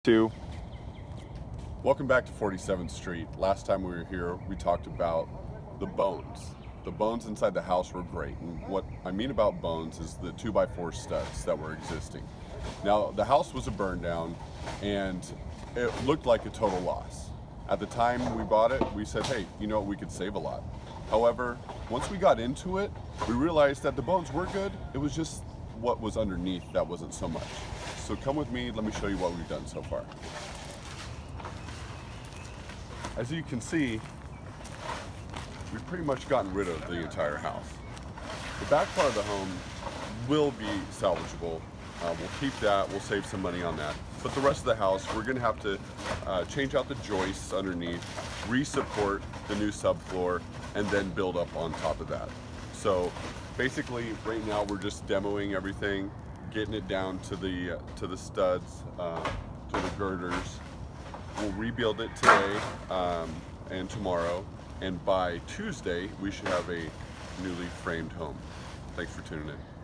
Two. Welcome back to 47th Street. Last time we were here, we talked about the bones. The bones inside the house were great. And what I mean about bones is the 2x4 studs that were existing. Now, the house was a burn down and it looked like a total loss. At the time we bought it, we said, hey, you know what, we could save a lot. However, once we got into it, we realized that the bones were good. It was just what was underneath that wasn't so much. So come with me, let me show you what we've done so far. As you can see, we've pretty much gotten rid of the entire house. The back part of the home will be salvageable. We'll keep that, we'll save some money on that. But the rest of the house, we're gonna have to change out the joists underneath, re-support the new subfloor, and then build up on top of that. So basically, right now we're just demoing everything, getting it down to the studs, to the girders. We'll rebuild it today and tomorrow, and by Tuesday we should have a newly framed home. Thanks for tuning in.